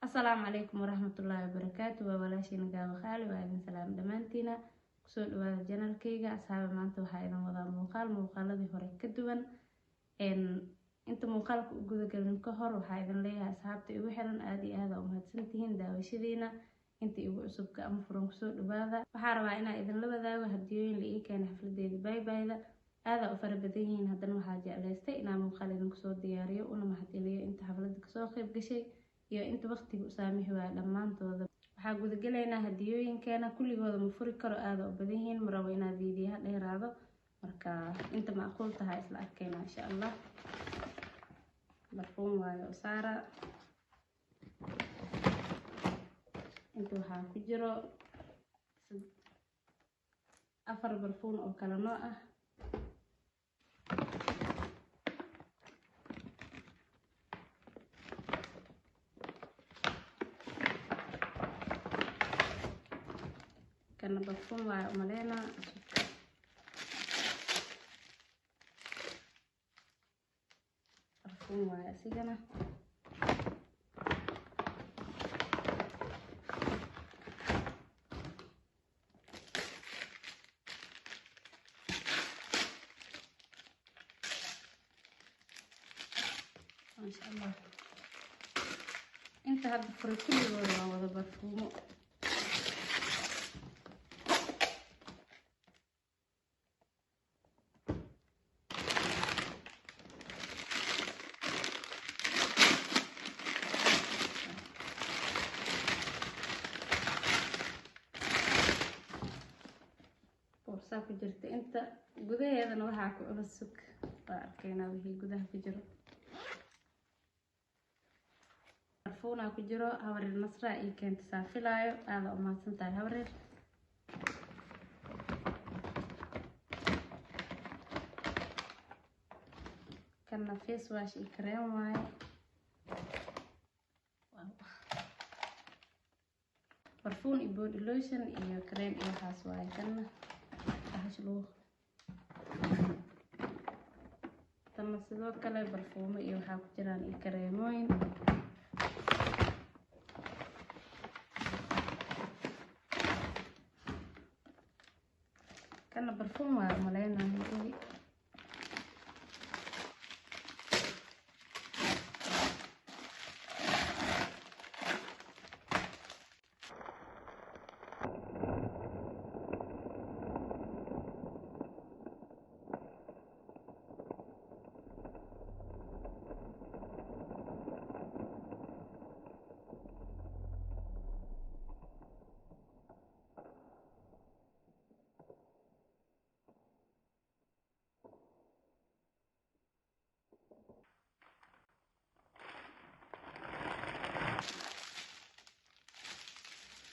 السلام عليكم ورحمة الله وبركاته وبلاشين قاوة خالي وعليكم سلام دمانتينا كسول وهذا جنال كيغا أصحاب مانتو حايدا وضع موقال دي هوري كدوان انت موقالك uguda galin ka hor waxaa idin leeyahay asxaabta igu xiran aad iyo aad u mahadsantihiin daawashadiina inta igu cusubka ama furan kusoo dhawaada waxaa rabaa inaan idin la wadaago hadiyooyin la ii keenay xafladeeda bye-bye-da aad u fara badan yihiin haddana waxaa jeclaystay inaan muuqaal idin kusoo diyaariyo una mahadceliyo inta xafladda kasoo qayb gashay iyo inta waqtiga u saamihi waaya dhammaantooda waxaa gudagalaynaa hadiyooyinkeena kulligooda ma furi karo aad u badan yihiin ma rabo inaad fiidiyaha dheeraado marka inta macquul tahay isla arkayna insha Allah barfuun waayo saara inta waxaa ku jiro 4 barfuun oo kala nooc ah kana barfuun waayo maleena waaye asigana masha Allah inta hadda furi kulligooda waa wada barfuumo saa ku jirta inta gudaheedana waxaa ku cusub waa arkaynaa wixii gudaha ku jiro barfuuna ku jiro hawareer nasra iyo keenta saafilaayo aad u mahadsan tahay hawareer kana face wash iyo cream waaye barfuun iyo body lotion iyo cream iyo waxaas waaye kana tama sidoo kale barfuumo iyo waxaa ku jiraan iyo kareemooyin kana barfuum waa maleynaa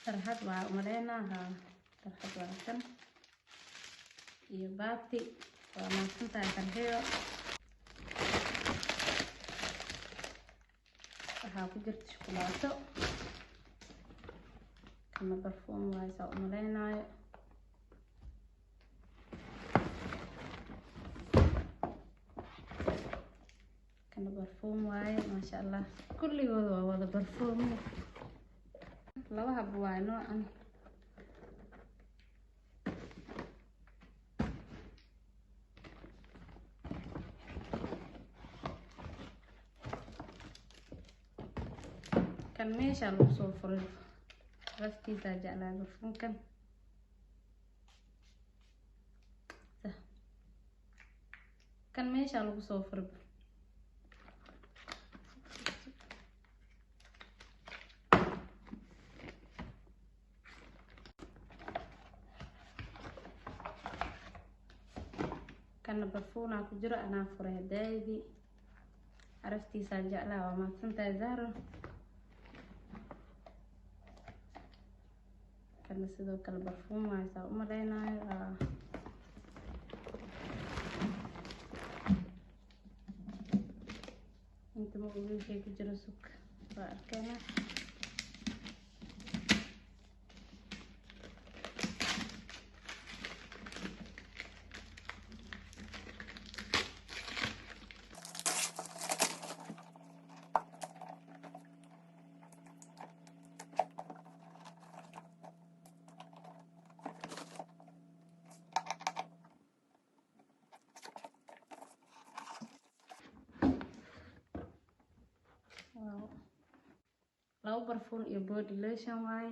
tarxad waa umaleynaa tarxad waa kan iyo baati waa mahadsan tahay tarxiyo waxaa ku jirta shukulaato kana barfuun waaye saa umaleynaayo kana barfuun waaye maasha Allah kulligooda waa wada barfuun laba hab waa noocan kan meesha lagu soo furay raftiisa jeclaa barfuunkan kan meesha lagu soo furay kana barfuuna ku jiro anaa furay daadi araftiisa jeclaa waa mahadsan tahay Zahra kana sidoo kale barfuun waaye saa umaleynaayo inta ma ogi wixii ku jiro suk waa arkaynaa labo barfuun iyo body lotion waaye.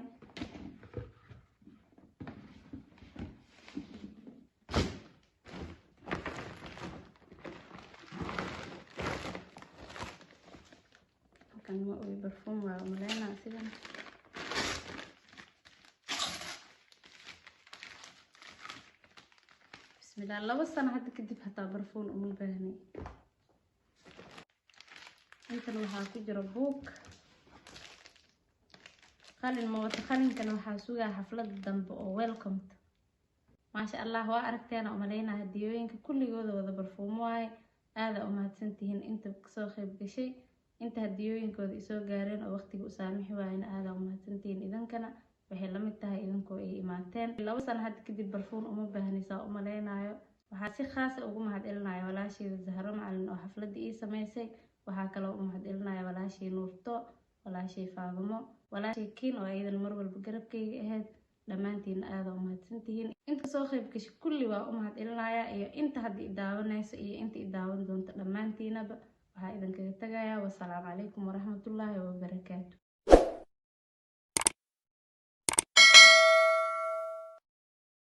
kan ma oo barfuun waa umaleynaa sidan. bismillah, 2 sano hadda kadib hataa barfuun uma baahni. intan waxaa ku jira buug qalin ma wata. qalinkan waxaa sugaa xaflada dambe oo welcome. maasha Allah, waa aragteena umaleynaa hadiyooyinka kulligooda wada barfuum waaye. aada u mahadsantihiin inta kasoo qayb gashay, inta hadiyooyinkooda isoo gaareen oo waqtiga u saamixi waayna aada u mahadsantihiin. idankana waxay la mid tahay idankoo ay imaateen. 2 sano hadda kadib barfuun uma baahnaysaa umaleynayo. waxaa si khaas ah ugu mahadcelinaya walaashayda Zahro Macalin oo xafladda ii sameysay. waxaa kaloo u mahadcelinaya walaashay Nuurto, walaashay Faadumo, walaashay Kiin oo aydan mar walba garabkayga ahayd. dhammaantiin aada u mahadsantihiin. inta soo qayb gashay kulli waa u mahadcelinaya, iyo inta hadda i daawanayso iyo inta i daawan doonto dhammaantiinaba waxaa idinkaga tagayaa. wassalaamu calaykum waraxmatullaahi wabarakaatu.